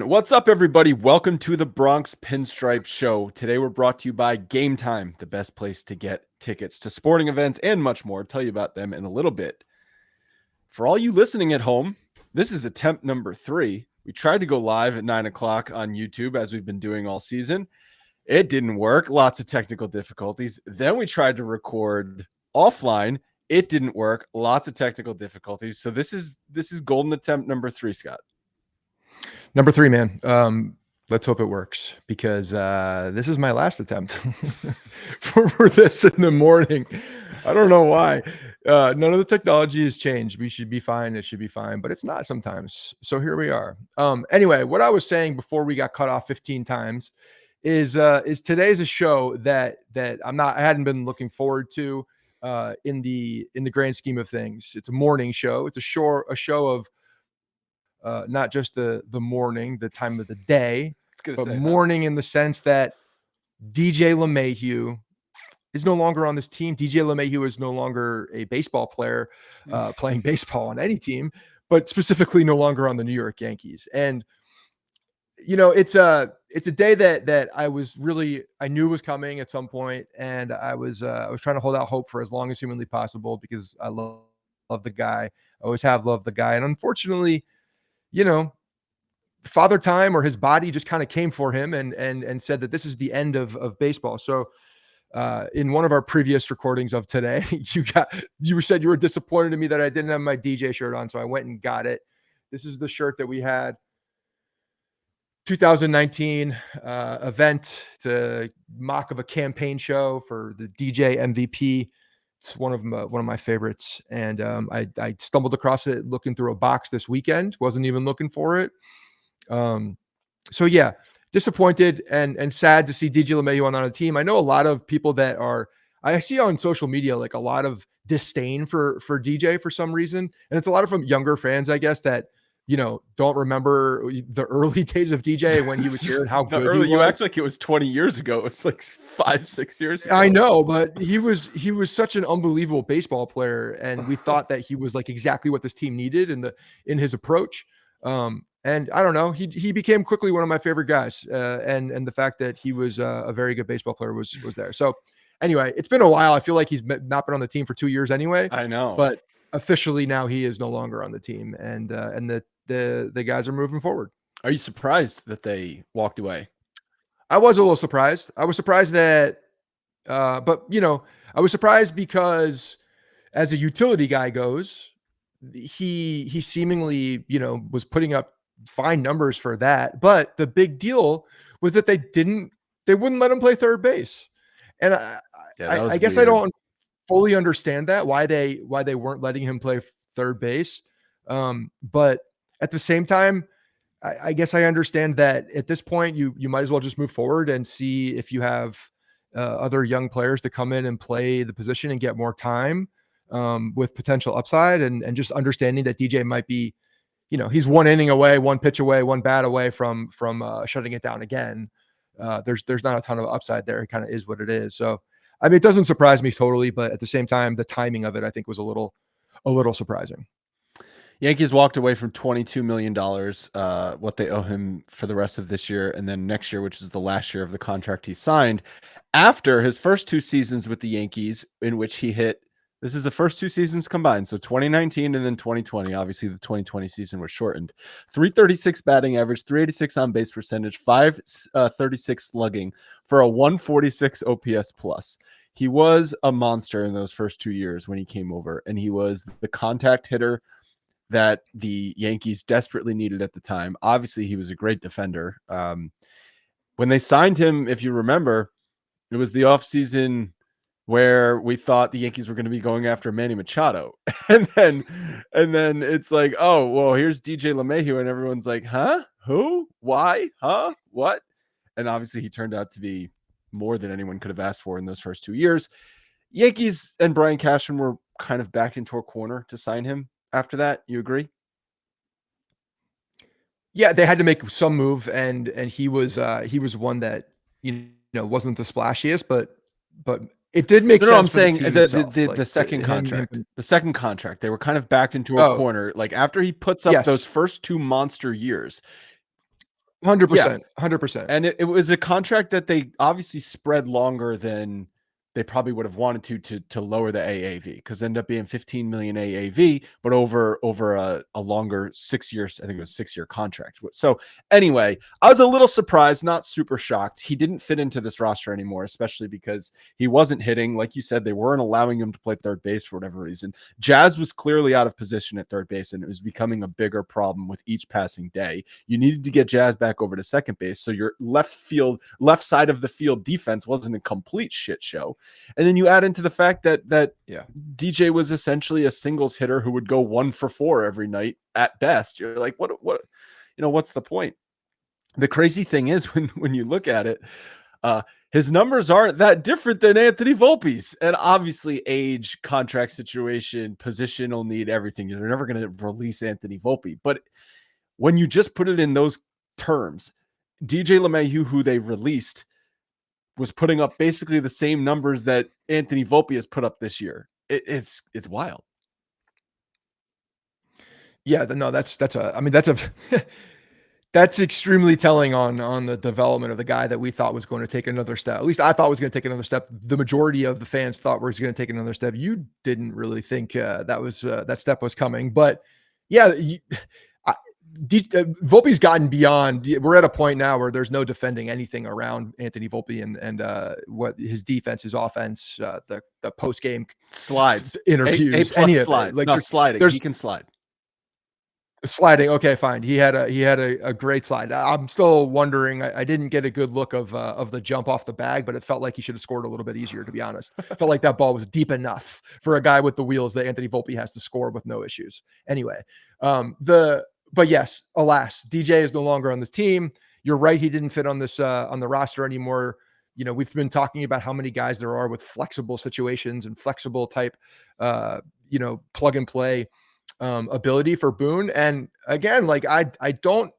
What's up, everybody? Welcome to the Bronx Pinstripes Show. Today, we're brought to you by Game Time, the best place to get tickets to sporting events and much more. I'll tell you about them in a little bit. For all you listening at home, this is attempt number 3. We tried to go live at 9 o'clock on YouTube, as we've been doing all season. It didn't work. Lots of technical difficulties. Then we tried to record offline. It didn't work. Lots of technical difficulties. So this is golden attempt number 3, Scott. Number 3, man. Let's hope it works, because this is my last attempt for this in the morning. I don't know why. None of the technology has changed. We should be fine. It should be fine, but it's not sometimes. So here we are. Anyway, what I was saying before we got cut off 15 times is today's a show that I hadn't been looking forward to in the grand scheme of things. It's a morning show. It's a show of not just the morning, the time of the day, but morning in the sense that DJ LeMahieu is no longer on this team. DJ LeMahieu is no longer a baseball player playing baseball on any team, but specifically no longer on the New York Yankees. And it's a day that I knew was coming at some point, and I was trying to hold out hope for as long as humanly possible, because I love the guy. I always have loved the guy, and unfortunately, Father Time, or his body, just kind of came for him and said that this is the end of baseball. So in one of our previous recordings of today, you said you were disappointed in me that I didn't have my DJ shirt on. So I went and got it. This is the shirt that we had 2019 event. It's a mock of a campaign show for the DJ MVP. It's one of my favorites, and I stumbled across it looking through a box this weekend. Wasn't even looking for it. So yeah, disappointed and sad to see DJ LeMahieu on the team. I know a lot of people I see on social media, like, a lot of disdain for DJ for some reason, and it's a lot of from younger fans, I guess, that don't remember the early days of DJ when he was here and how good he was. You act like it was 20 years ago. It's like 5-6 years ago. I know, but he was such an unbelievable baseball player, and we thought that he was like exactly what this team needed in his approach. And I don't know, he became quickly one of my favorite guys. And the fact that he was a very good baseball player was there. So anyway, it's been a while. I feel like he's not been on the team for 2 years anyway. I know, but officially now he is no longer on the team, and the guys are moving forward. Are you surprised that they walked away? I was a little surprised. I was surprised that, but I was surprised because, as a utility guy goes, he seemingly, was putting up fine numbers for that. But the big deal was that they wouldn't let him play third base. And I guess weird. I don't fully understand that, why they weren't letting him play third base. But at the same time, I guess I understand that at this point you might as well just move forward and see if you have other young players to come in and play the position and get more time with potential upside, and just understanding that DJ might be, he's one inning away, one pitch away, one bat away from shutting it down again. There's not a ton of upside there. It kind of is what it is. So, I mean, it doesn't surprise me totally, but at the same time, the timing of it, I think, was a little surprising. Yankees walked away from $22 million, what they owe him for the rest of this year, and then next year, which is the last year of the contract he signed, after his first 2 seasons with the Yankees, in which he hit, this is the first 2 seasons combined, so 2019 and then 2020. Obviously, the 2020 season was shortened. 336 batting average, 386 on base percentage, 536 slugging for a 146 OPS plus. He was a monster in those first 2 years when he came over, and he was the contact hitter that the Yankees desperately needed at the time. Obviously, he was a great defender. When they signed him, if you remember, it was the offseason where we thought the Yankees were going to be going after Manny Machado. and then it's like, oh, well, here's DJ LeMahieu, and everyone's like, huh? Who? Why? Huh? What? And obviously he turned out to be more than anyone could have asked for in those first 2 years. Yankees and Brian Cashman were kind of backed into a corner to sign him after that. You agree? Yeah, they had to make some move, and he was one that wasn't the splashiest, but it did make sense. I'm saying the second contract. The second contract, they were kind of backed into a corner. Like, after he puts up those first 2 monster years, 100%, 100%. And it was a contract that they obviously spread longer than they probably would have wanted to lower the AAV, because it ended up being 15 million AAV, but over a longer 6 years, I think it was 6-year contract. So anyway, I was a little surprised, not super shocked. He didn't fit into this roster anymore, especially because he wasn't hitting. Like you said, they weren't allowing him to play third base for whatever reason. Jazz was clearly out of position at third base, and it was becoming a bigger problem with each passing day. You needed to get Jazz back over to second base, so your left side of the field defense wasn't a complete shit show. And then you add into the fact that DJ was essentially a singles hitter who would go 1 for 4 every night at best. You're like, what, what's the point? The crazy thing is when you look at it, his numbers aren't that different than Anthony Volpe's. And obviously age, contract situation, positional need, everything. You're never going to release Anthony Volpe. But when you just put it in those terms, DJ LeMahieu, who they released, was putting up basically the same numbers that Anthony Volpe has put up this year. It's wild. Yeah, no, that's that's extremely telling on the development of the guy that we thought was going to take another step. At least I thought was going to take another step. The majority of the fans thought was going to take another step. You didn't really think that step was coming, but yeah, Volpe's gotten beyond. We're at a point now where there's no defending anything around Anthony Volpe and what his defense, his offense, the post game slides, interviews, any slides, like not sliding. He can slide. Sliding, okay, fine. He had a great slide. I'm still wondering. I didn't get a good look of the jump off the bag, but it felt like he should have scored a little bit easier. To be honest, it felt like that ball was deep enough for a guy with the wheels that Anthony Volpe has to score with no issues. Anyway, but yes, alas, DJ is no longer on this team. You're right. He didn't fit on this on the roster anymore. You know, we've been talking about how many guys there are with flexible situations and flexible type, plug and play ability for Boone. And again, like I don't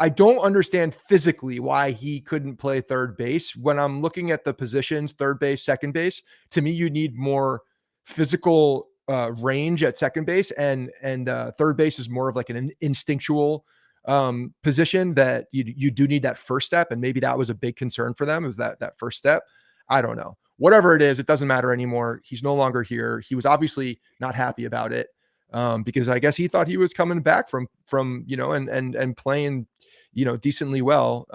understand physically why he couldn't play third base. When I'm looking at the positions, third base, second base, to me, you need more physical range at second base, and third base is more of like an instinctual position that you do need that first step. And maybe that was a big concern for them, is that first step. I don't know. Whatever it is, it doesn't matter anymore. He's no longer here. He was obviously not happy about it. Because I guess he thought he was coming back from and playing, decently well.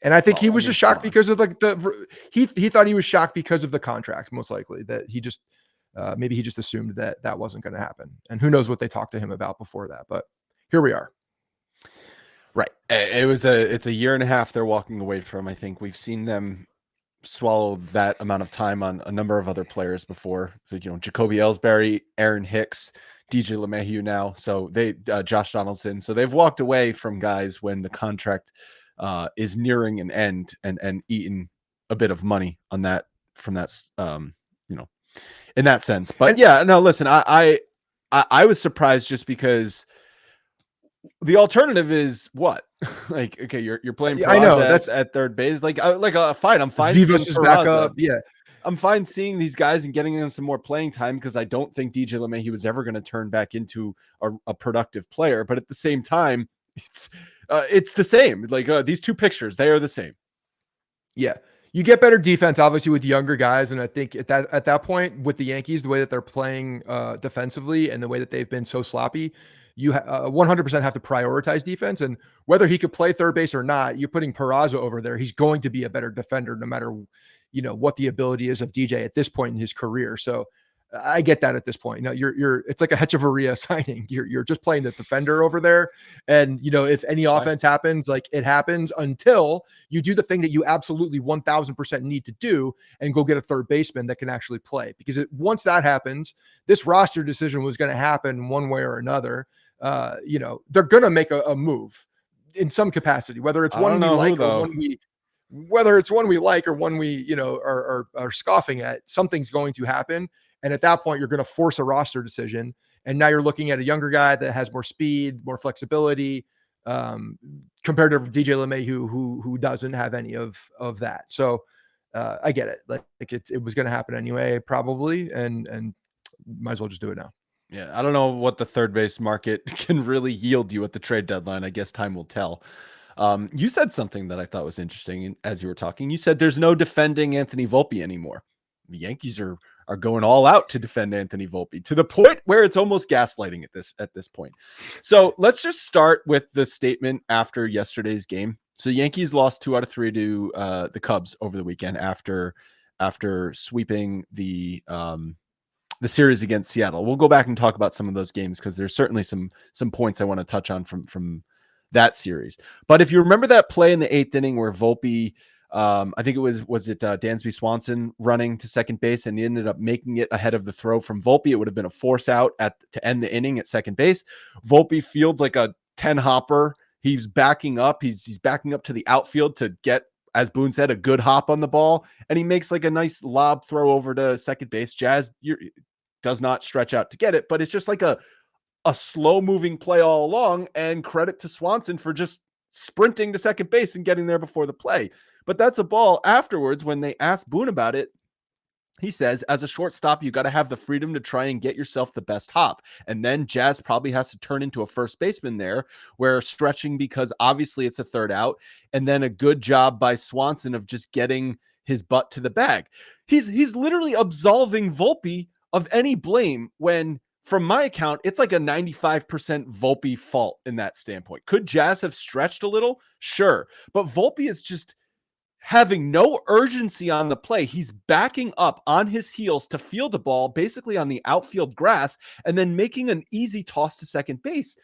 And I think he was just shocked because of he thought he was shocked because of the contract, most likely, that he just maybe he just assumed that wasn't going to happen. And who knows what they talked to him about before that, but here we are. Right. It's a year and a half they're walking away from. I think we've seen them swallow that amount of time on a number of other players before. So, Jacoby Ellsbury, Aaron Hicks, DJ LeMahieu now. So they, Josh Donaldson. So they've walked away from guys when the contract is nearing an end and eaten a bit of money on that from that, in that sense. But yeah, no, listen, I was surprised just because the alternative is what? Like, okay, you're playing Peraza, I know that's at third base. Like fine. I'm fine. Vivas is back up. Yeah. I'm fine seeing these guys and getting them some more playing time, because I don't think DJ LeMahieu was ever going to turn back into a productive player. But at the same time, it's the same. Like these two pictures, they are the same. Yeah. You get better defense, obviously, with younger guys. And I think at that point with the Yankees, the way that they're playing defensively and the way that they've been so sloppy, you 100% have to prioritize defense. And whether he could play third base or not, you're putting Peraza over there. He's going to be a better defender no matter what the ability is of DJ at this point in his career. So I get that at this point. It's like a Hechavarria signing. You're just playing the defender over there. And, if any offense happens, like it happens, until you do the thing that you absolutely 1000% need to do and go get a third baseman that can actually play. Because once that happens, this roster decision was going to happen one way or another. They're going to make a move in some capacity, whether it's one we like or one we like or one we, are scoffing at. Something's going to happen. And at that point, you're going to force a roster decision. And now you're looking at a younger guy that has more speed, more flexibility, compared to DJ LeMahieu, who doesn't have any of that. So I get it. Like it was going to happen anyway, probably, and might as well just do it now. Yeah, I don't know what the third base market can really yield you at the trade deadline. I guess time will tell. You said something that I thought was interesting as you were talking. You said there's no defending Anthony Volpe anymore. The Yankees are going all out to defend Anthony Volpe to the point where it's almost gaslighting at this point. So let's just start with the statement after yesterday's game. So Yankees lost 2 out of 3 to the Cubs over the weekend after sweeping the series against Seattle. We'll go back and talk about some of those games because there's certainly some points I want to touch on from that series. But if you remember that play in the 8th inning where Volpe, I think it was Dansby Swanson running to second base, and he ended up making it ahead of the throw from Volpe. It would have been a force out to end the inning at second base. Volpe fields like a 10 hopper. He's backing up. He's backing up to the outfield to get, as Boone said, a good hop on the ball, and he makes like a nice lob throw over to second base. Jazz does not stretch out to get it, but it's just like a slow moving play all along, and credit to Swanson for just sprinting to second base and getting there before the play. But that's a ball. Afterwards, when they asked Boone about it, he says, as a shortstop, you got to have the freedom to try and get yourself the best hop. And then Jazz probably has to turn into a first baseman there, where stretching, because obviously it's a third out, and then a good job by Swanson of just getting his butt to the bag. He's literally absolving Volpe of any blame when, from my account, it's like a 95% Volpe fault in that standpoint. Could Jazz have stretched a little? Sure. But Volpe is just having no urgency on the play. He's backing up on his heels to field the ball basically on the outfield grass and then making an easy toss to second base.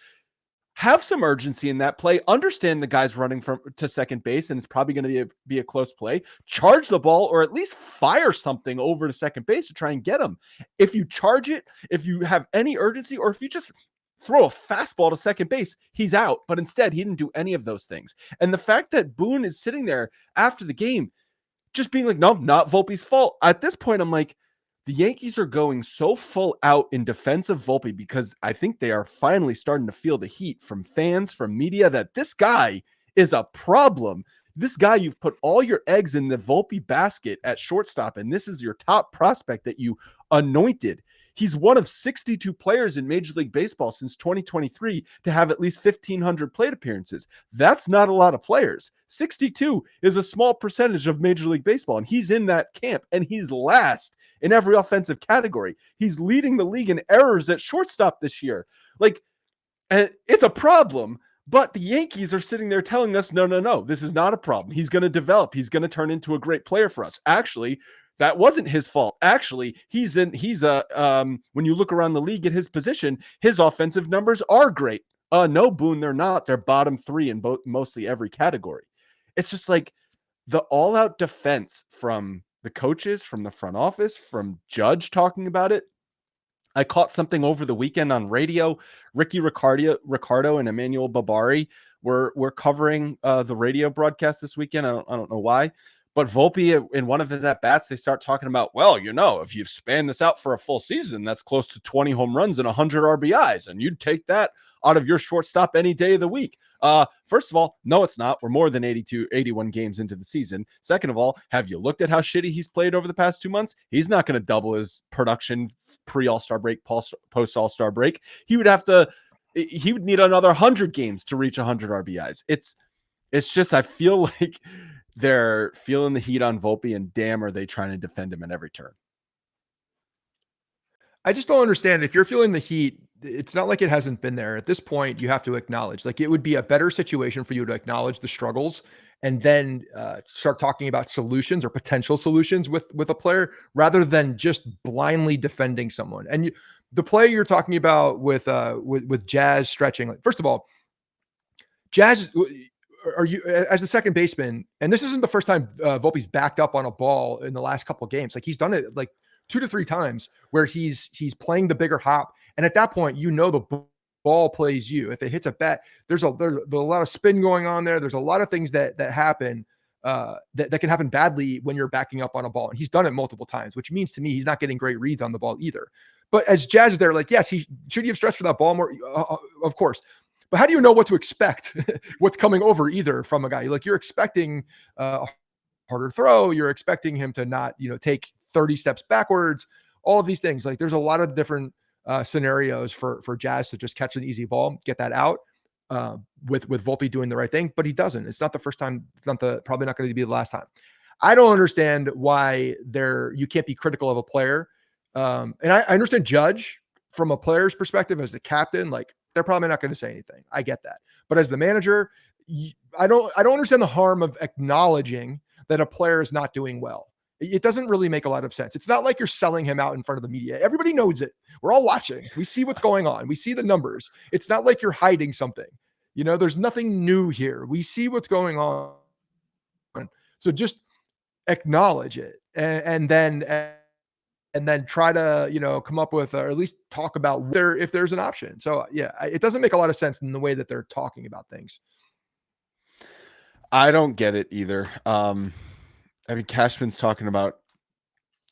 Have some urgency in that play. Understand the guy's running to second base and it's probably going to be a close play. Charge the ball, or at least fire something over to second base to try and get him. If you charge it, if you have any urgency, or if you just throw a fastball to second base, he's out. But instead, he didn't do any of those things. And the fact that Boone is sitting there after the game just being like, no, not Volpe's fault. At this point, I'm like, the Yankees are going so full out in defense of Volpe because I think they are finally starting to feel the heat from fans, from media, that this guy is a problem. This guy, you've put all your eggs in the Volpe basket at shortstop, and this is your top prospect that you anointed. He's one of 62 players in Major League Baseball since 2023 to have at least 1,500 plate appearances. That's not a lot of players. 62 is a small percentage of Major League Baseball, and he's in that camp, and he's last in every offensive category. He's leading the league in errors at shortstop this year. Like, it's a problem, but the Yankees are sitting there telling us, no, this is not a problem. He's going to develop. He's going to turn into a great player for us. Actually, that wasn't his fault. Actually, when you look around the league at his position, his offensive numbers are great. No, Boone, they're not. They're bottom 3 in mostly every category. It's just like the all-out defense from the coaches, from the front office, from Judge talking about it. I caught something over the weekend on radio. Ricky Ricardo and Emmanuel Babari were covering the radio broadcast this weekend. I don't know why. But Volpe, in one of his at-bats, they start talking about, well, if you've spanned this out for a full season, that's close to 20 home runs and 100 RBIs, and you'd take that out of your shortstop any day of the week. First of all, no, it's not. We're more than 81 games into the season. Second of all, have you looked at how shitty he's played over the past 2 months? He's not going to double his production pre-All-Star break, post-All-Star break. He would need another 100 games to reach 100 RBIs. It's just, I feel like they're feeling the heat on Volpe, and damn, are they trying to defend him at every turn. I just don't understand. If you're feeling the heat, it's not like it hasn't been there. At this point, you have to acknowledge, like, it would be a better situation for you to acknowledge the struggles and then start talking about solutions or potential solutions with a player, rather than just blindly defending someone. And the play you're talking about with Jazz stretching, like, first of all, Jazz, are you, as a second baseman, and this isn't the first time Volpe's backed up on a ball in the last couple of games. Like, he's done it like 2 to 3 times where he's playing the bigger hop. And at that point, the ball plays you. If it hits a bat, there's a lot of spin going on there. There's a lot of things that happen that can happen badly when you're backing up on a ball. And he's done it multiple times, which means to me, he's not getting great reads on the ball either. But as Jazz is there, like, yes, should he have stretched for that ball more? Of course. But how do you know what to expect? What's coming over either from a guy? Like, you're expecting a harder throw. You're expecting him to not, take 30 steps backwards. All of these things. Like, there's a lot of different scenarios for Jazz to just catch an easy ball, get that out. with Volpe doing the right thing, but he doesn't. It's not the first time. It's not probably not going to be the last time. I don't understand why you can't be critical of a player. And I understand Judge from a player's perspective as the captain, like they're probably not going to say anything. I get that. But as the manager, I don't understand the harm of acknowledging that a player is not doing well. It doesn't really make a lot of sense. It's not like you're selling him out in front of the media. Everybody knows it. We're all watching. We see what's going on. We see the numbers. It's not like you're hiding something. There's nothing new here. We see what's going on. So just acknowledge it and then try to, come up with, or at least talk about if there's an option. So yeah, it doesn't make a lot of sense in the way that they're talking about things. I don't get it either. Cashman's talking about,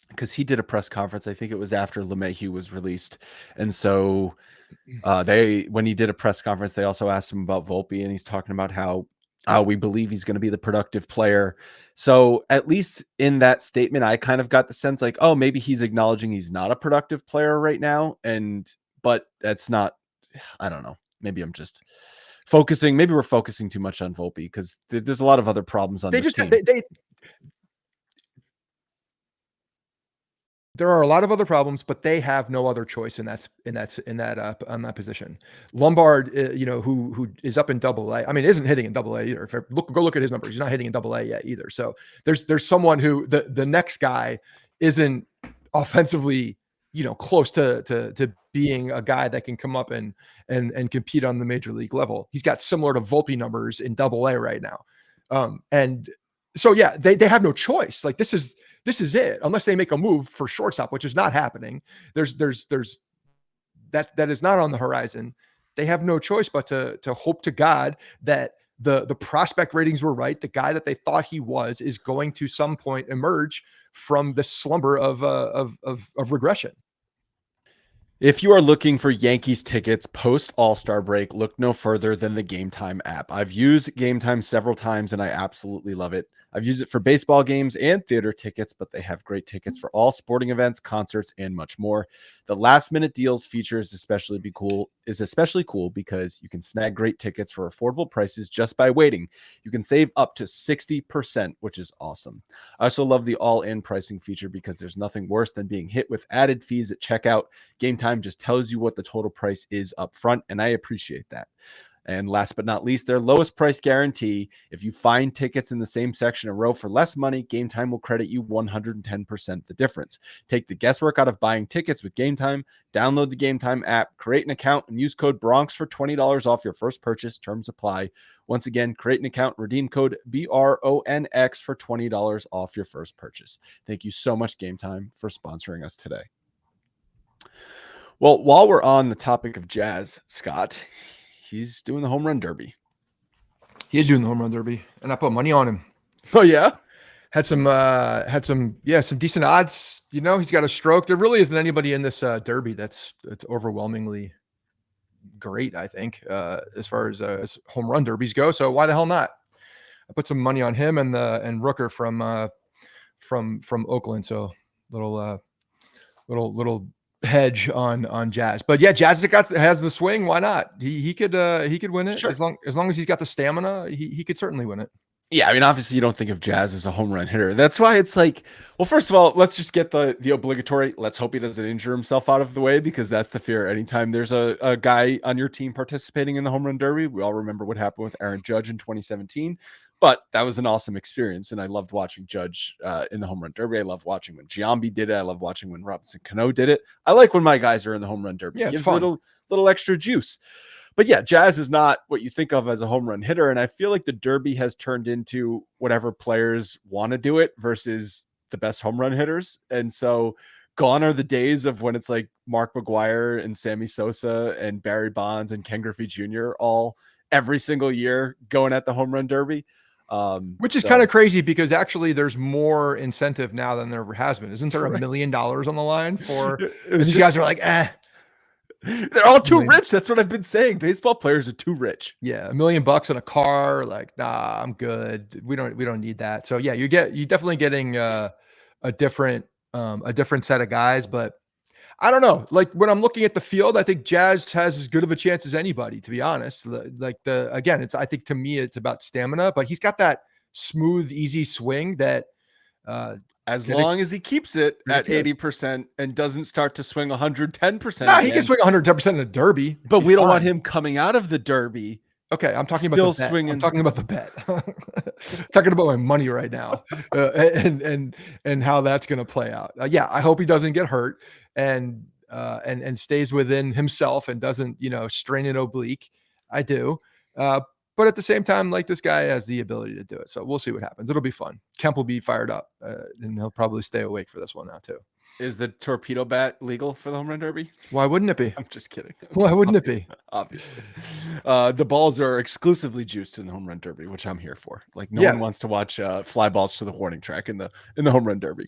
because he did a press conference. I think it was after LeMahieu was released. And so when he did a press conference, they also asked him about Volpe, and he's talking about how we believe he's going to be the productive player. So at least in that statement, I kind of got the sense like, oh, maybe he's acknowledging he's not a productive player right now. But that's not, I don't know. Maybe I'm just focusing. Maybe we're focusing too much on Volpe, because there's a lot of other problems on this team. There are a lot of other problems, but they have no other choice in that on that position. Lombard, who is up in Double-A. I mean, isn't hitting in Double-A either. Go look at his numbers. He's not hitting in Double-A yet either. So there's someone who the next guy isn't offensively, close to being a guy that can come up and compete on the major league level. He's got similar to Volpe numbers in Double-A right now. And so yeah, they have no choice. Like this is it, unless they make a move for shortstop, which is not happening. There's that is not on the horizon. They have no choice but to hope to God that the prospect ratings were right. The guy that they thought he was is going to some point emerge from the slumber of regression. If you are looking for Yankees tickets post All-Star break, look no further than the Game Time app. I've used Game Time several times and I absolutely love it. I've used it for baseball games and theater tickets, but they have great tickets for all sporting events, concerts, and much more. The last minute deals feature is especially cool because you can snag great tickets for affordable prices just by waiting. You can save up to 60%, which is awesome. I also love the all-in pricing feature because there's nothing worse than being hit with added fees at checkout. Game Time just tells you what the total price is up front, and I appreciate that. And last but not least, their lowest price guarantee. If you find tickets in the same section or row for less money, Game Time will credit you 110% the difference. Take the guesswork out of buying tickets with Game Time. Download the Game Time app, create an account, and use code BRONX for $20 off your first purchase. Terms apply. Once again, create an account, redeem code BRONX for $20 off your first purchase. Thank you so much, Game Time, for sponsoring us today. Well, while we're on the topic of Jazz, Scott, he's doing the home run derby. He is doing the home run derby, and I put money on him. Oh yeah, had some decent odds. He's got a stroke. There really isn't anybody in this derby that's overwhelmingly great, I think, as far as home run derbies go. So why the hell not? I put some money on him and Rooker from Oakland. So little hedge on Jazz. But yeah, Jazz has the swing. Why not? He could win it. Sure. As long as he's got the stamina, he could certainly win it. Yeah, I mean, obviously you don't think of Jazz as a home run hitter. That's why it's like, well, first of all, let's just get the obligatory, let's hope he doesn't injure himself out of the way, because that's the fear anytime there's a guy on your team participating in the home run derby. We all remember what happened with Aaron Judge in 2017, but that was an awesome experience, and I loved watching Judge in the home run derby. I love watching when Giambi did it. I love watching when Robinson Cano did it. I like when my guys are in the home run derby. Yeah, it's gives fun. a little extra juice. But yeah, Jazz is not what you think of as a home run hitter. And I feel like the derby has turned into whatever players want to do it versus the best home run hitters. And so gone are the days of when it's like Mark McGwire and Sammy Sosa and Barry Bonds and Ken Griffey Jr. all every single year going at the home run derby. Which is kind of crazy, because actually there's more incentive now than there ever has been. Isn't there $1 million on the line for these guys are like, they're all too rich. That's what I've been saying. Baseball players are too rich. Yeah, $1 million in a car. Like, nah, I'm good. We don't need that. So yeah, you're definitely getting a different set of guys. But I don't know. Like when I'm looking at the field, I think Jazz has as good of a chance as anybody, to be honest. I think to me, it's about stamina, but he's got that smooth, easy swing that, As get it, long as he keeps it get it at good. 80% and doesn't start to swing 110% Nah, he can again. swing 110% in a derby. But Be we don't want fine. him coming out of the derby Okay, I'm talking about still the bet. I'm swinging. talking about the bet. Talking about my money right now, and how that's going to play out. Yeah, I hope he doesn't get hurt and stays within himself and doesn't strain an oblique. I do, but at the same time, like this guy has the ability to do it. So we'll see what happens. It'll be fun. Kemp will be fired up, and he'll probably stay awake for this one now too. Is the torpedo bat legal for the home run derby? Why wouldn't it be? I'm just kidding. Why wouldn't it be? Obviously. The balls are exclusively juiced in the home run derby, which I'm here for. Like no Yeah. one wants to watch fly balls to the warning track in the home run derby.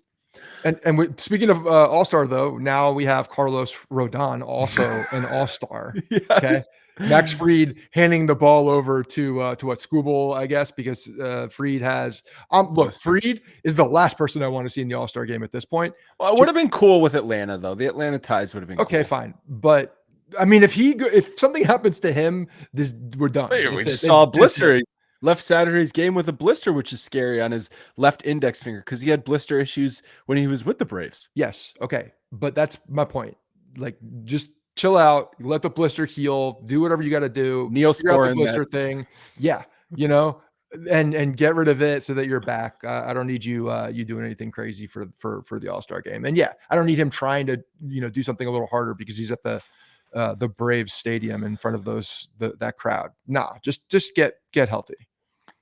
And speaking of all-star, though, now we have Carlos Rodon, also an all-star. Yeah. Okay. Max Fried handing the ball over to what, Skubal, I guess, because Fried has look, Fried is the last person I want to see in the All-Star game at this point. Well, it would have been cool with Atlanta, though. The Atlanta ties would have been okay, cool. fine. But I mean, if something happens to him, we're done. We just saw a blister. He left Saturday's game with a blister, which is scary on his left index finger because he had blister issues when he was with the Braves. Yes. Okay. But that's my point. Like, just chill out, let the blister heal, do whatever you got to do. Figure out the blister thing. Yeah. And get rid of it so that you're back. I don't need you doing anything crazy for the All-Star game. And yeah, I don't need him trying to, do something a little harder because he's at the Braves stadium in front of that crowd. Nah, just get healthy.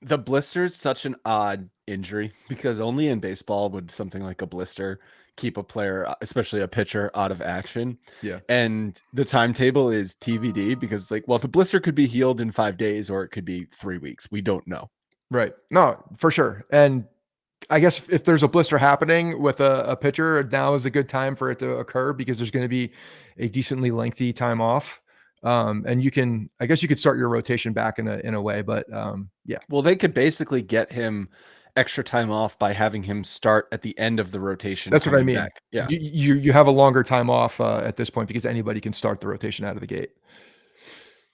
The blister is such an odd injury because only in baseball would something like a blister keep a player, especially a pitcher, out of action. Yeah. And the timetable is TBD because the blister could be healed in 5 days or it could be 3 weeks. We don't know. Right. No, for sure. And I guess if there's a blister happening with a pitcher, now is a good time for it to occur because there's going to be a decently lengthy time off. And I guess you could start your rotation back in a way, but yeah. Well, they could basically get him extra time off by having him start at the end of the rotation. That's what I mean. Back. Yeah. You have a longer time off at this point because anybody can start the rotation out of the gate.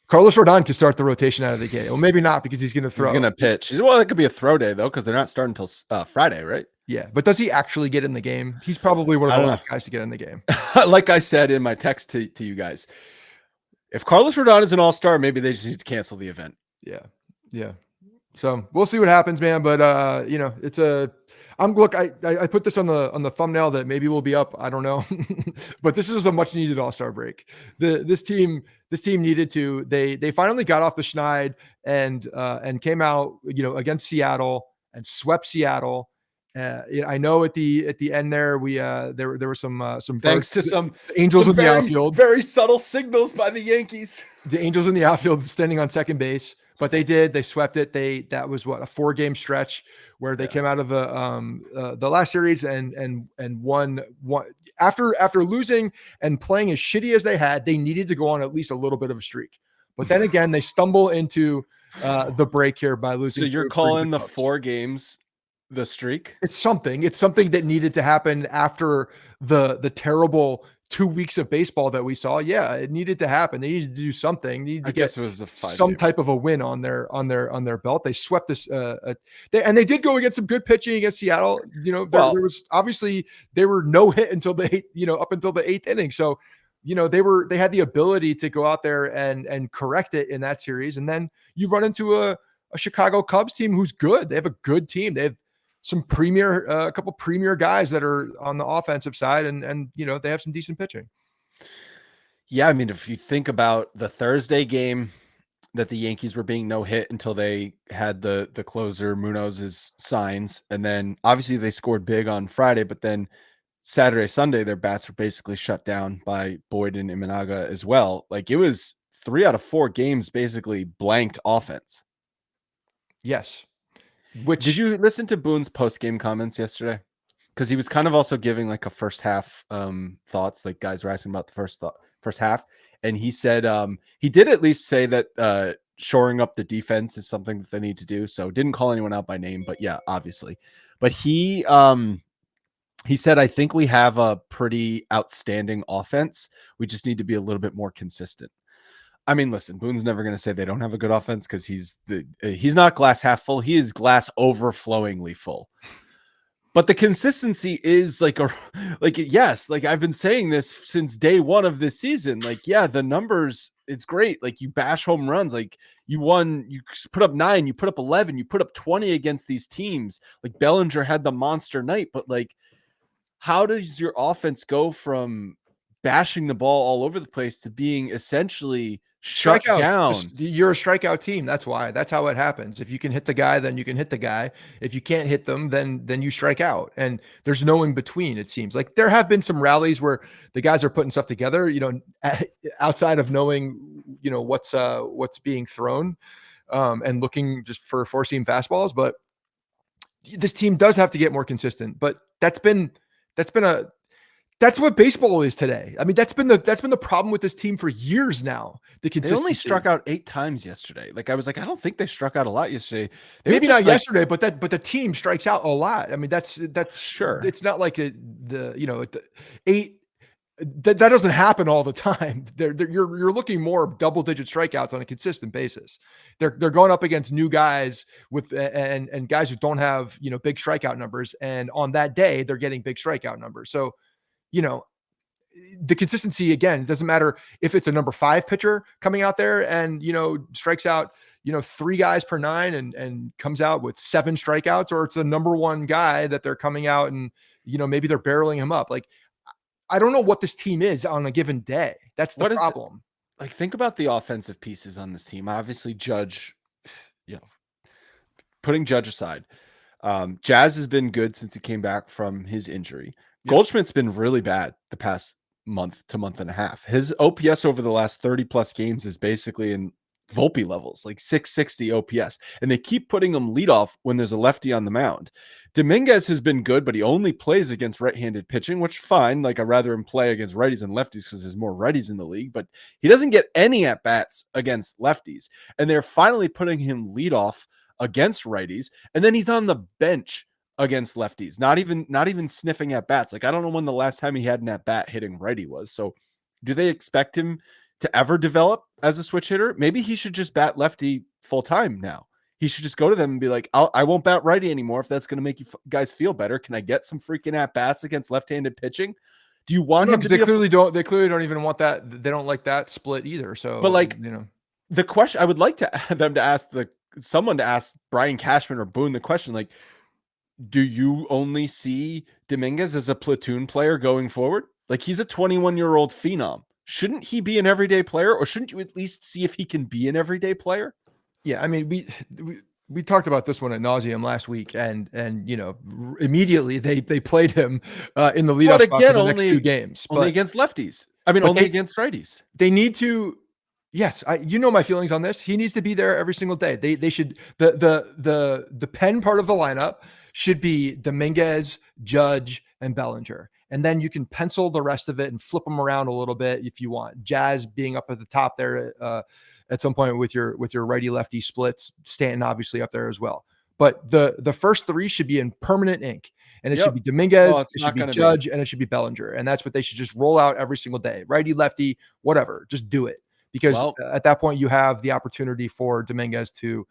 Carlos Rodon can start the rotation out of the gate. Well, maybe not because he's going to throw. He's going to pitch. Well, it could be a throw day though, because they're not starting until Friday, right? Yeah, but does he actually get in the game? He's probably one of the last guys to get in the game. Like I said in my text to you guys, if Carlos Rodon is an all-star, maybe they just need to cancel the event. Yeah. So we'll see what happens, man. But it's I put this on the thumbnail that maybe will be up. I don't know, but this is a much needed all-star break. This team needed to. They finally got off the schneid and came out against Seattle and swept Seattle. I know at the end there there were some thanks to some angels in the outfield, very subtle signals by the Yankees. The angels in the outfield standing on second base, but they swept it. That was what, a 4-game stretch where they came out of the last series and won after losing and playing as shitty as they had. They needed to go on at least a little bit of a streak, but then again they stumble into the break here by losing. So you're calling the 4 games the streak? It's something that needed to happen after the terrible 2 weeks of baseball that we saw. Yeah, it needed to happen. They needed to do something. They needed to get it was some type of a win on their belt. They swept this, they did go against some good pitching against Seattle. There was obviously they were no hit until up until the 8th inning. So they had the ability to go out there and correct it in that series. And then you run into a Chicago Cubs team who's good. They have a good team. They have some a couple premier guys that are on the offensive side, and they have some decent pitching. Yeah, I mean, if you think about the Thursday game that the Yankees were being no hit until they had the closer Munoz's signs, and then obviously they scored big on Friday, but then Saturday, Sunday, their bats were basically shut down by Boyd and Imanaga as well. Like, it was 3 out of 4 games basically blanked offense. Yes. Did you listen to Boone's post-game comments yesterday? Because he was kind of also giving like a first half thoughts, like guys were asking about the first half. And he said he did at least say that shoring up the defense is something that they need to do. So didn't call anyone out by name, but yeah, obviously. But he He said, I think we have a pretty outstanding offense. We just need to be a little bit more consistent. I mean, listen, Boone's never going to say they don't have a good offense because he's not glass half full. He is glass overflowingly full. But the consistency is yes, like I've been saying this since day one of this season. Like, yeah, the numbers, it's great. Like you bash home runs, like you put up 9, you put up 11, you put up 20 against these teams. Like Bellinger had the monster night, but like, how does your offense go from bashing the ball all over the place to being essentially shut down? You're a strikeout team. That's why. That's how it happens. If you can hit the guy, then you can hit the guy. If you can't hit them, then you strike out. And there's no in between. It seems like there have been some rallies where the guys are putting stuff together, outside of knowing, what's being thrown, and looking just for 4-seam fastballs. But this team does have to get more consistent. But that's what baseball is today. I mean, that's been the problem with this team for years now. The consistency. They only struck out 8 times yesterday. Like I was like, I don't think they struck out a lot yesterday. Maybe not yesterday, but the team strikes out a lot. I mean, that's sure. It's not like the 8. That doesn't happen all the time. You're looking more double-digit strikeouts on a consistent basis. They're going up against new guys and guys who don't have big strikeout numbers, and on that day they're getting big strikeout numbers. So, the consistency, again, it doesn't matter if it's a number 5 pitcher coming out there and, strikes out, 3 guys per 9 and comes out with 7 strikeouts, or it's the number 1 guy that they're coming out and, maybe they're barreling him up. Like, I don't know what this team is on a given day. That's the problem. Like, think about the offensive pieces on this team. Obviously, Judge, putting Judge aside, Jazz has been good since he came back from his injury. Yep. Goldschmidt's been really bad the past month to month and a half. His OPS over the last 30 plus games is basically in Volpe levels, like 660 OPS. And they keep putting him leadoff when there's a lefty on the mound. Dominguez has been good, but he only plays against right-handed pitching, which fine. Like I'd rather him play against righties than lefties because there's more righties in the league, but he doesn't get any at-bats against lefties. And they're finally putting him leadoff against righties. And then he's on the bench against lefties, not even sniffing at bats. Like I don't know when the last time he had an at bat hitting righty was. So do they expect him to ever develop as a switch hitter? Maybe he should just bat lefty full time now. He should just go to them and be like, I won't bat righty anymore if that's going to make you guys feel better. Can I get some freaking at bats against left-handed pitching? Do you want him to? They clearly don't even want that. They don't like that split either. So, but like the question I would like them to ask someone to ask Brian Cashman or Boone the question, like, do you only see Dominguez as a platoon player going forward? Like he's a 21-year-old phenom. Shouldn't he be an everyday player, or shouldn't you at least see if he can be an everyday player? Yeah, I mean, we talked about this one ad nauseum last week, and immediately they played him in the leadoff spot for the next 2 games, only against lefties. I mean, only against righties. They need to. Yes, my feelings on this. He needs to be there every single day. They should the pen part of the lineup should be Dominguez, Judge, and Bellinger. And then you can pencil the rest of it and flip them around a little bit if you want. Jazz being up at the top there at some point with your righty lefty splits, Stanton obviously up there as well. But the first 3 should be in permanent ink. And it should be Dominguez, it should be Judge, and it should be Bellinger. And that's what they should just roll out every single day. Righty, lefty, whatever. Just do it. Because at that point you have the opportunity for Dominguez to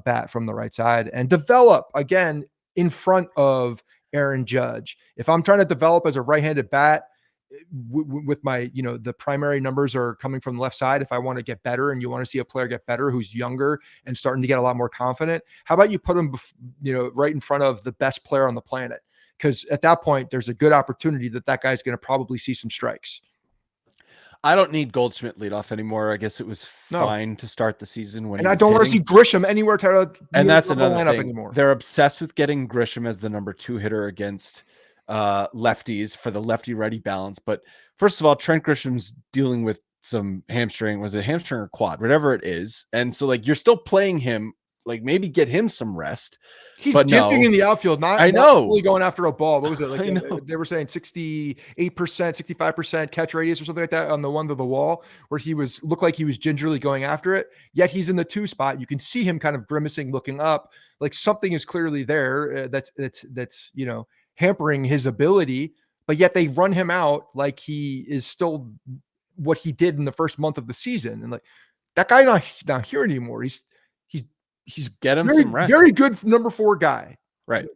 bat from the right side and develop again in front of Aaron Judge. If I'm trying to develop as a right-handed bat with my, the primary numbers are coming from the left side. If I want to get better and you want to see a player get better who's younger and starting to get a lot more confident, how about you put him, right in front of the best player on the planet? Because at that point, there's a good opportunity that guy's going to probably see some strikes. I don't need Goldschmidt leadoff anymore. I guess it was fine to start the season when. And I don't want to see Grisham anywhere and that's another thing. Anymore. They're obsessed with getting Grisham as the number 2 hitter against lefties for the lefty-righty balance. But first of all, Trent Grisham's dealing with some hamstring. Was it hamstring or quad? Whatever it is. And so like you're still playing him. Like maybe get him some rest. He's dipping in the outfield, not really going after a ball. What was it? Like they were saying 68%, 65% catch radius or something like that on the one to the wall where he looked like he was gingerly going after it. Yet he's in the 2 spot. You can see him kind of grimacing, looking up, like something is clearly there. That's hampering his ability, but yet they run him out like he is still what he did in the first month of the season. And like, that guy not here anymore. He's Get him very, some rest. very good number 4 guy. Right.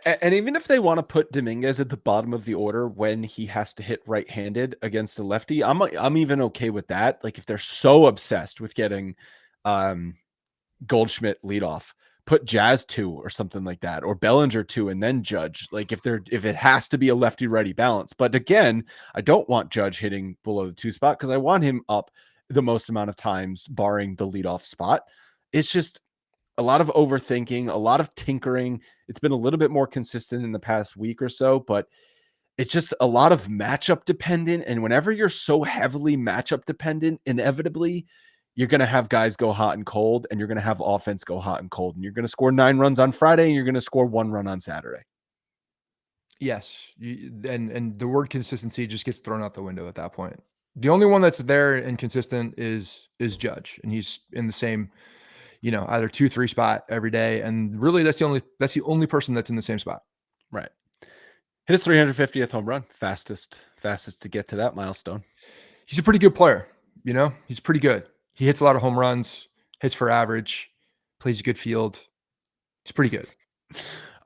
And even if they want to put Dominguez at the bottom of the order when he has to hit right-handed against a lefty, I'm even okay with that. Like if they're so obsessed with getting Goldschmidt leadoff, put Jazz 2 or something like that, or Bellinger 2 and then Judge. Like if it has to be a lefty-righty balance. But again, I don't want Judge hitting below the 2 spot because I want him up the most amount of times, barring the leadoff spot. It's just a lot of overthinking, a lot of tinkering. It's been a little bit more consistent in the past week or so, but it's just a lot of matchup dependent. And whenever you're so heavily matchup dependent, inevitably you're going to have guys go hot and cold, and you're going to have offense go hot and cold, and you're going to score 9 runs on Friday and you're going to score 1 run on Saturday. Yes. And the word consistency just gets thrown out the window at that point. The only one that's there and consistent is Judge, and he's in the same, either 2-3 spot every day. And really that's the only person that's in the same spot. Right. Hit his 350th home run. Fastest to get to that milestone. He's a pretty good player. He's pretty good. He hits a lot of home runs, hits for average, plays a good field. He's pretty good.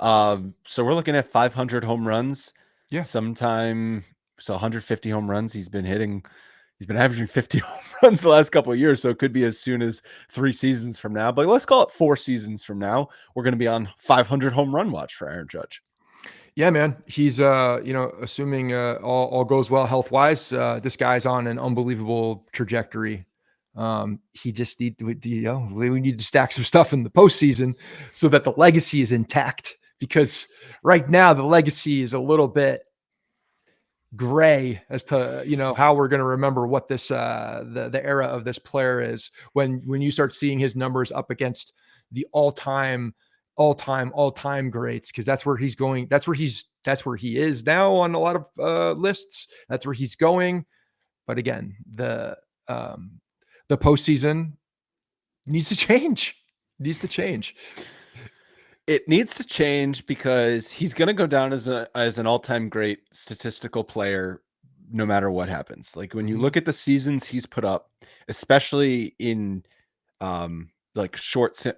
So we're looking at 500 home runs. Yeah. Sometime. So 150 home runs. He's been averaging 50 home runs the last couple of years. So it could be as soon as 3 seasons from now, but let's call it 4 seasons from now. We're going to be on 500 home run watch for Aaron Judge. Yeah, man. He's, assuming all goes well health-wise, this guy's on an unbelievable trajectory. He just we need to stack some stuff in the postseason so that the legacy is intact, because right now the legacy is a little bit gray as to, how we're going to remember what this, the era of this player is when you start seeing his numbers up against the all-time greats, because that's where he's going. That's where he is now on a lot of lists. That's where he's going. But again, the postseason needs to change. It needs to change because he's going to go down as an all-time great statistical player no matter what happens. Like when you look at the seasons he's put up, especially in like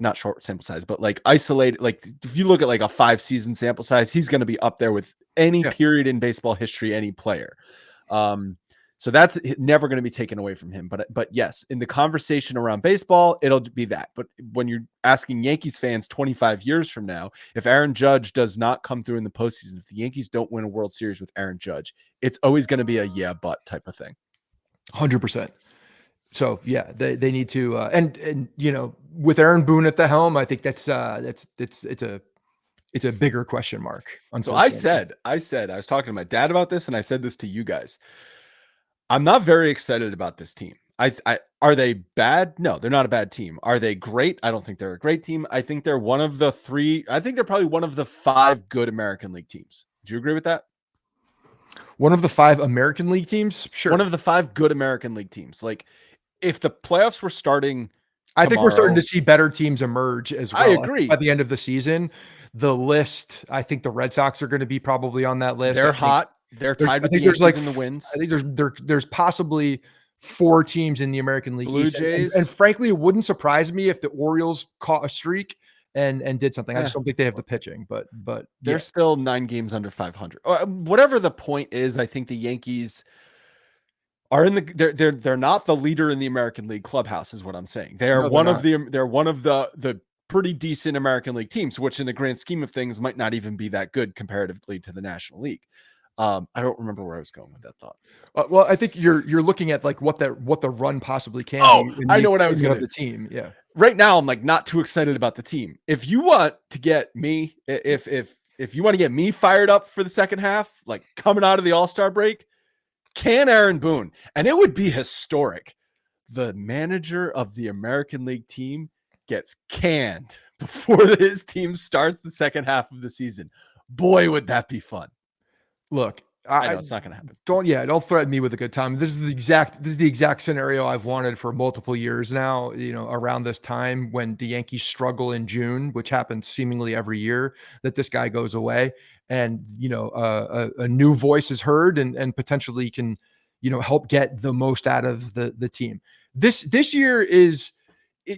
not short sample size, but like isolated, like if you look at like a 5-season sample size, he's going to be up there with any period in baseball history, any player. So that's never going to be taken away from him. But yes, in the conversation around baseball, it'll be that. But when you're asking Yankees fans 25 years from now, if Aaron Judge does not come through in the postseason, if the Yankees don't win a World Series with Aaron Judge, it's always going to be a yeah, but type of thing. 100%. So yeah, they need to, and with Aaron Boone at the helm, I think it's a bigger question mark. So I was talking to my dad about this, and I said this to you guys. I'm not very excited about this team. Are they bad? No, they're not a bad team. Are they great? I don't think they're a great team. I think they're one of the 3. I think they're probably one of the 5 good American League teams. Do you agree with that? One of the 5 American League teams? Sure. One of the 5 good American League teams. Like if the playoffs were starting I think we're starting to see better teams emerge as well. I agree. By the end of the season, the list, I think the Red Sox are going to be probably on that list. They're hot. They're tied with the Yankees in the wins. I think there's possibly 4 teams in the American League Blue East. Jays. And frankly, it wouldn't surprise me if the Orioles caught a streak and did something. I just don't think they have the pitching, but they're still 9 games under 500. Whatever the point is, I think the Yankees are in the they're not the leader in the American League clubhouse is what I'm saying. They're one of the pretty decent American League teams, which in the grand scheme of things might not even be that good comparatively to the National League. I don't remember where I was going with that thought. Well, I think you're looking at like what the run possibly can be. I know what I was going to the team. Yeah. Right now, I'm like not too excited about the team. If you want to get me, if you want to get me fired up for the second half, like coming out of the All-Star break, can Aaron Boone, and it would be historic. The manager of the American League team gets canned before his team starts the second half of the season. Boy, would that be fun. Look, I know it's not going to happen. Don't threaten me with a good time. This is the exact scenario I've wanted for multiple years now, around this time when the Yankees struggle in June, which happens seemingly every year, that this guy goes away and, a new voice is heard and potentially can, help get the most out of the team. This year is,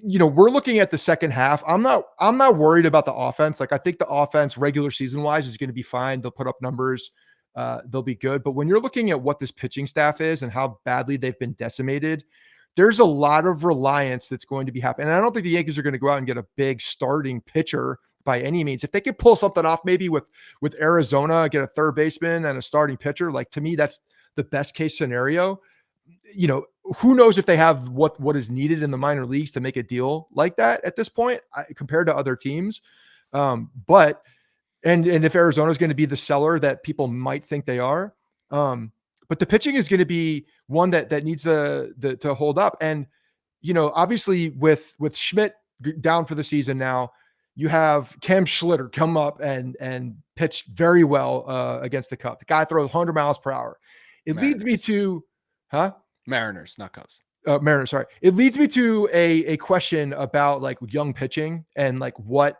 we're looking at the second half. I'm not worried about the offense. Like, I think the offense regular season wise is going to be fine. They'll put up numbers. They'll be good. But when you're looking at what this pitching staff is and how badly they've been decimated, there's a lot of reliance that's going to be happening. And I don't think the Yankees are going to go out and get a big starting pitcher by any means. If they could pull something off, maybe with Arizona, get a third baseman and a starting pitcher, like, to me, that's the best case scenario. Who knows if they have what is needed in the minor leagues to make a deal like that at this point, compared to other teams. But if Arizona is going to be the seller that people might think they are, but the pitching is going to be one that needs to hold up. And, obviously with Schmidt down for the season now, you have Cam Schlitter come up and pitch very well against the Cubs. The guy throws 100 miles per hour. It leads me to, Mariners, not Cubs. Mariners, sorry. It leads me to a question about, like, young pitching and, like, what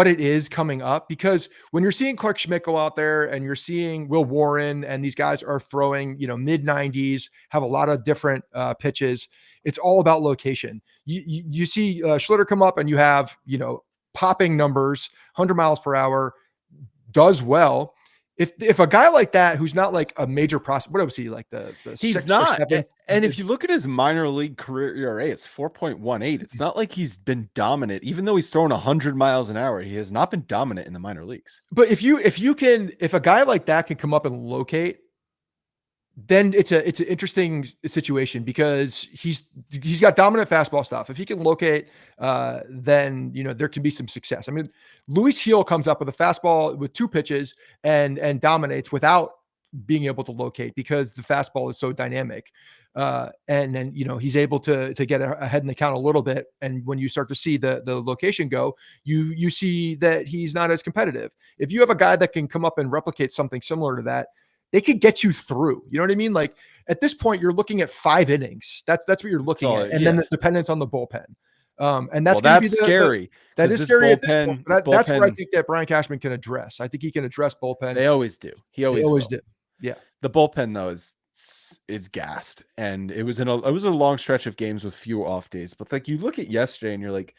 it is coming up, because when you're seeing Clark Schmidt go out there and you're seeing Will Warren and these guys are throwing, mid 90s, have a lot of different pitches. It's all about location. You see Schlitter come up and you have, popping numbers, 100 miles per hour, does well. If a guy like that, who's not like a major prospect, what was he, like the he's not. And if you look at his minor league career ERA, it's 4.18. It's not like he's been dominant, even though he's throwing 100 miles an hour. He has not been dominant in the minor leagues. But if a guy like that can come up and locate, then it's an interesting situation, because he's got dominant fastball stuff. If he can locate, then there can be some success. I mean, Luis Gil comes up with a fastball with 2 pitches and dominates without being able to locate, because the fastball is so dynamic. And then he's able to get ahead in the count a little bit. And when you start to see the location go, you see that he's not as competitive. If you have a guy that can come up and replicate something similar to that, they could get you through. You know what I mean? Like, at this point, you're looking at 5 innings. That's what you're looking at. And then the dependence on the bullpen. And that's scary. That is scary at this point. That's where I think that Brian Cashman can address. I think he can address bullpen. They always do. He always do. Yeah. The bullpen, though, is gassed. And it was a long stretch of games with few off days. But, like, you look at yesterday and you're like,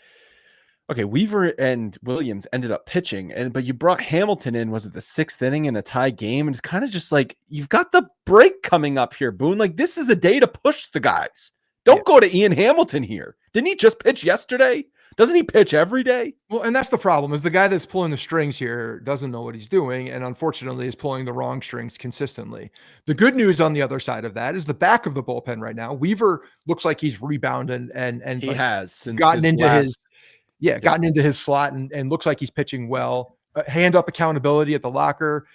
okay, Weaver and Williams ended up pitching, but you brought Hamilton in, was it the 6th inning in a tie game? And it's kind of just like, you've got the break coming up here, Boone. Like, this is a day to push the guys. Don't go to Ian Hamilton here. Didn't he just pitch yesterday? Doesn't he pitch every day? Well, and that's the problem, is the guy that's pulling the strings here doesn't know what he's doing, and unfortunately is pulling the wrong strings consistently. The good news on the other side of that is the back of the bullpen right now. Weaver looks like he's rebounded and he has since gotten into his slot and looks like he's pitching well. Hand up accountability at the locker.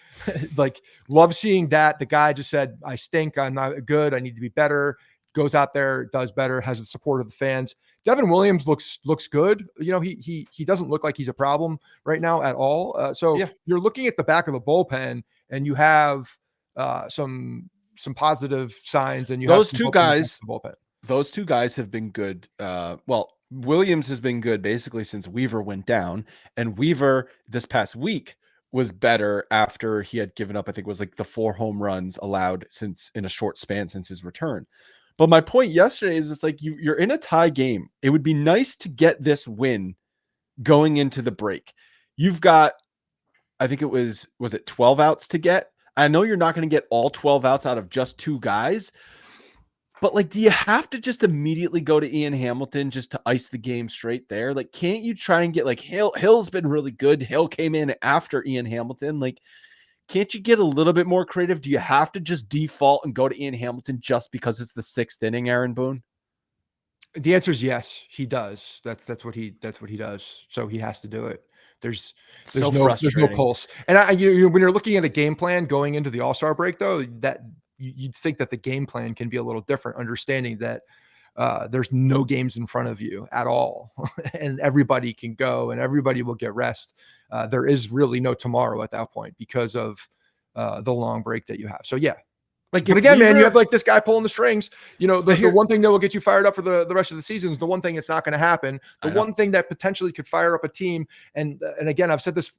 Like, love seeing that. The guy just said, I stink. I'm not good. I need to be better. Goes out there, does better, has the support of the fans. Devin Williams looks good. He doesn't look like he's a problem right now at all. You're looking at the back of the bullpen and you have some positive signs, and those two guys have been good. Williams has been good basically since Weaver went down, and Weaver this past week was better after he had given up, I think it was like the 4 home runs allowed since in a short span since his return. But my point yesterday is, it's like you're in a tie game. It would be nice to get this win going into the break. You've got, I think it was it 12 outs to get? I know you're not going to get all 12 outs out of just 2 guys, but, like, do you have to just immediately go to Ian Hamilton just to ice the game straight there? Like, can't you try and get, like, Hill's been really good. Hill came in after Ian Hamilton. Like, can't you get a little bit more creative? Do you have to just default and go to Ian Hamilton just because it's the 6th inning, Aaron Boone? The answer is yes, he does. That's what he does. So he has to do it. There's no pulse. And when you're looking at a game plan going into the All-Star break, though, that you'd think that the game plan can be a little different, understanding that there's no games in front of you at all, and everybody can go and everybody will get rest. There is really no tomorrow at that point because of the long break that you have. So yeah. Like, but again, man, you have like this guy pulling the strings. You know, the one thing that will get you fired up for the rest of the season is the one thing that's not going to happen. The one thing that potentially could fire up a team. And again, I've said this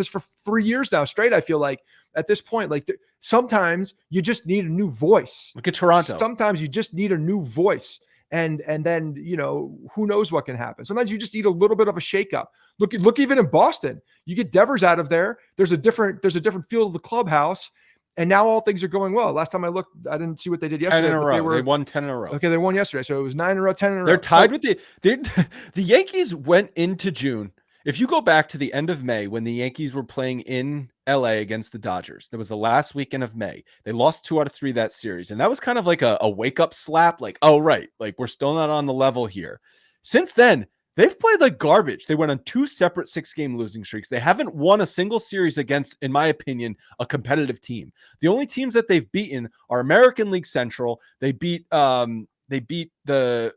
for 3 years now straight. I feel like at this point, like sometimes you just need a new voice. Look at Toronto. Sometimes you just need a new voice. And then, you know, who knows what can happen. Sometimes you just need a little bit of a shakeup. Look even in Boston, you get Devers out of there. There's a different feel of the clubhouse. And now all things are going well. Last time I looked, I didn't see what they did yesterday. 10 in a row. They won 10 in a row. Okay, they won yesterday. So it was 9 in a row, 10 in a row. They're tied with the Yankees went into June. If you go back to the end of May when the Yankees were playing in LA against the Dodgers, that was the last weekend of May. They lost 2 out of 3 that series. And that was kind of like a wake-up slap. Like, oh, right. Like, we're still not on the level here. Since then, they've played like garbage. They went on 2 separate 6-game losing streaks. They haven't won a single series against, in my opinion, a competitive team. The only teams that they've beaten are American League Central. They beat the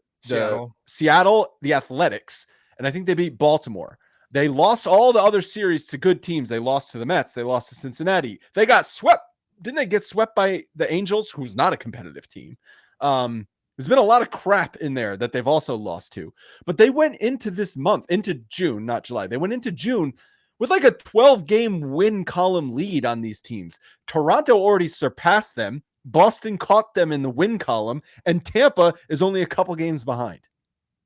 Seattle, the Athletics, and I think they beat Baltimore. They lost all the other series to good teams. They lost to the Mets. They lost to Cincinnati. They got swept. Didn't they get swept by the Angels, who's not a competitive team? There's been a lot of crap in there that they've also lost to. But they went into this month, into June, not July. They went into June with like a 12-game win column lead on these teams. Toronto already surpassed them. Boston caught them in the win column. And Tampa is only a couple games behind.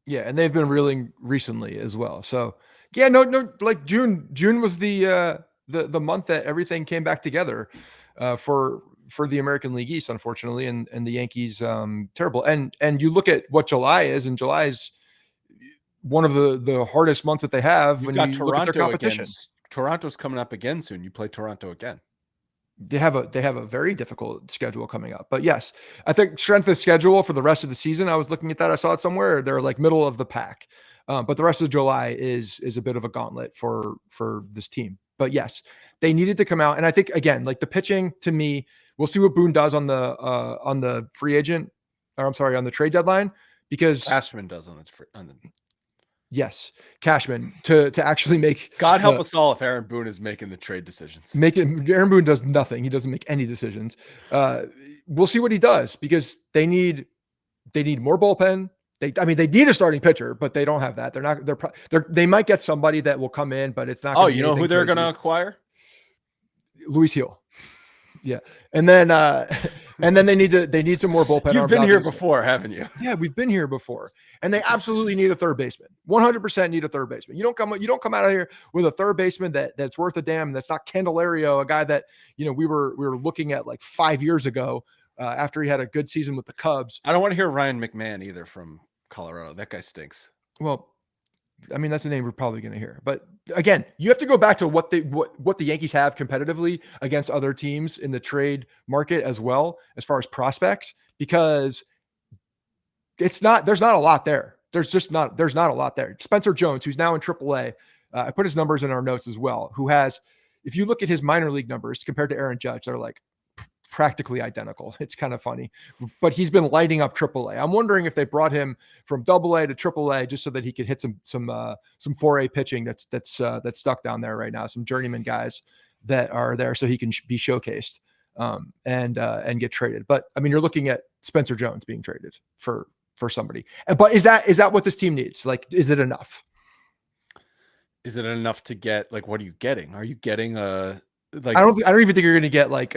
Yeah, and they've been reeling recently as well. So, yeah, no, like June was the month that everything came back together for the American League East, unfortunately, and the Yankees terrible. And you look at what July is, and July is one of the hardest months that they have. When you look at their competition. Toronto's coming up again soon. You play Toronto again. They have a very difficult schedule coming up. But yes, I think strength of schedule for the rest of the season. I was looking at that. I saw it somewhere. They're like middle of the pack. But the rest of July is a bit of a gauntlet for this team. But yes, they needed to come out. And I think, again, like the pitching, to me, we'll see what Boone does on the free agent, or I'm sorry, on the trade deadline, because Cashman does on the yes, Cashman to actually make. God help us all if Aaron Boone is making the trade decisions. Aaron Boone does nothing. He doesn't make any decisions. We'll see what he does, because they need more bullpen. They need a starting pitcher, but they don't have that. They might get somebody that will come in, but it's not. Oh, you know who they're going to acquire? Luis Hill. Yeah. And then they need some more bullpen. You've been here before, haven't you? Yeah, we've been here before. And they absolutely need a third baseman. 100% need a third baseman. You don't come out of here with a third baseman that's worth a damn. That's not Candelario, a guy that, you know, we were looking at like 5 years ago after he had a good season with the Cubs. I don't want to hear Ryan McMahon either from Colorado. That guy stinks. Well, I mean, that's a name we're probably going to hear. But again, you have to go back to what the Yankees have competitively against other teams in the trade market as well, as far as prospects, because there's not a lot there. There's not a lot there. Spencer Jones, who's now in AAA, I put his numbers in our notes as well, who has, if you look at his minor league numbers compared to Aaron Judge, they're like practically identical. It's kind of funny, but he's been lighting up AAA. I'm wondering if they brought him from AA to AAA just so that he could hit some 4A pitching that's stuck down there right now. Some journeyman guys that are there so he can be showcased and get traded. But I mean, you're looking at Spencer Jones being traded for somebody. But is that what this team needs? Like, is it enough? Is it enough to get, like, what are you getting? Are you getting like, I don't even think you're going to get like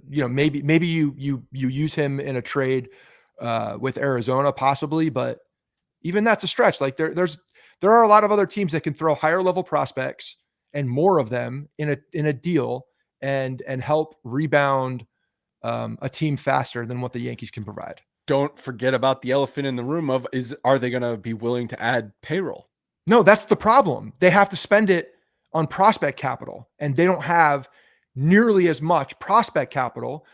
maybe you use him in a trade with Arizona possibly, but even that's a stretch. Like there are a lot of other teams that can throw higher level prospects and more of them in a deal and help rebound a team faster than what the Yankees can provide. Don't forget about the elephant in the room of are they going to be willing to add payroll? No, that's the problem. They have to spend it on prospect capital, and they don't have nearly as much prospect capital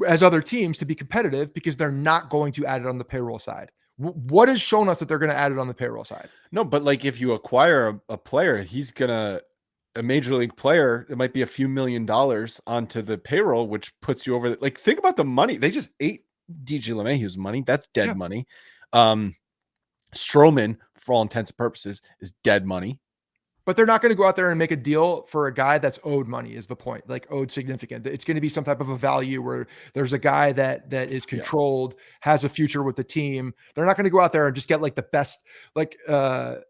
as other teams to be competitive because they're not going to add it on the payroll side. What has shown us that they're going to add it on the payroll side? No, but like if you acquire a player, a major league player, it might be a few $1 million onto the payroll, which puts you over. Like, think about the money. They just ate DJ LeMahieu's money. That's dead money. Stroman, for all intents and purposes, is dead money. But they're not going to go out there and make a deal for a guy that's owed money is the point, like owed significant. It's going to be some type of a value where there's a guy that is controlled, has a future with the team. They're not going to go out there and just get like the best, like a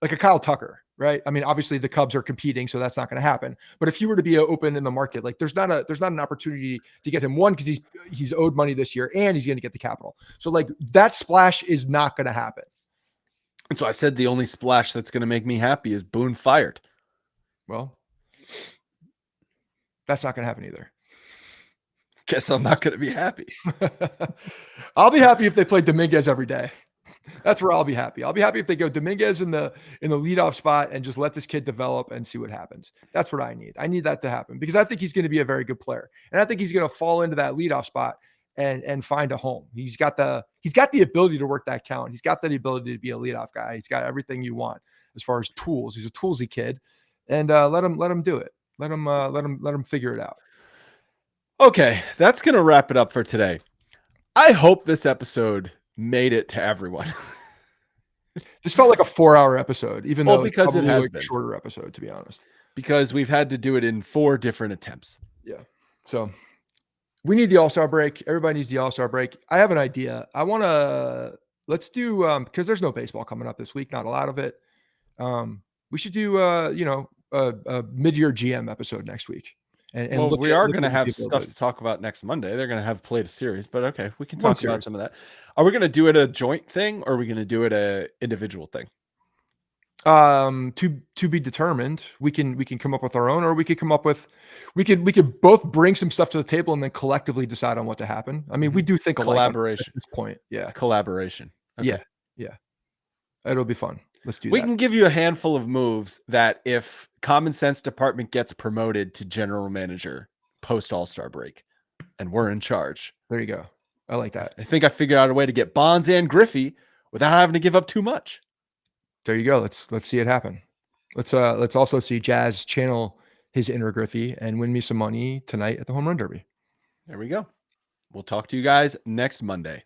Kyle Tucker, right? I mean, obviously the Cubs are competing, so that's not going to happen. But if you were to be open in the market, like there's not an opportunity to get him, one, because he's owed money this year and he's going to get the capital. So like that splash is not going to happen. And so I said the only splash that's going to make me happy is Boone fired. Well, that's not going to happen either. Guess I'm not going to be happy. I'll be happy if they play Dominguez every day. That's where I'll be happy. I'll be happy if they go Dominguez in the leadoff spot and just let this kid develop and see what happens. That's what I need. I need that to happen because I think he's going to be a very good player. And I think he's going to fall into that leadoff spot and find a home. He's got the ability to work that count. He's got the ability to be a leadoff guy. He's got everything you want as far as tools. He's a toolsy kid, and let him do it. Let him figure it out. Okay, that's gonna wrap it up for today. I hope this episode made it to everyone. This felt like a 4-hour episode, even though because it has been a shorter episode, to be honest. Because we've had to do it in 4 different attempts. Yeah. So we need the All-Star break. Everybody needs the All-Star break. I have an idea. Let's do, because there's no baseball coming up this week, not a lot of it. We should do, a mid-year GM episode next week. And we are going to have stuff to talk about next Monday. They're going to have played a series, but okay, we can talk about some of that. Are we going to do it a joint thing or are we going to do it a individual thing? To be determined. We can come up with our own, or we could come up with, we could both bring some stuff to the table and then collectively decide on what to happen. I mean, we do think collaboration at this point. Yeah. It's collaboration. Okay. Yeah. It'll be fun. Let's do that. We can give you a handful of moves that if Common Sense Department gets promoted to general manager post All-Star break and we're in charge. There you go. I like that. I think I figured out a way to get Bonds and Griffey without having to give up too much. There you go. Let's see it happen. Let's also see Jazz channel his inner Griffey and win me some money tonight at the Home Run Derby. There we go. We'll talk to you guys next Monday.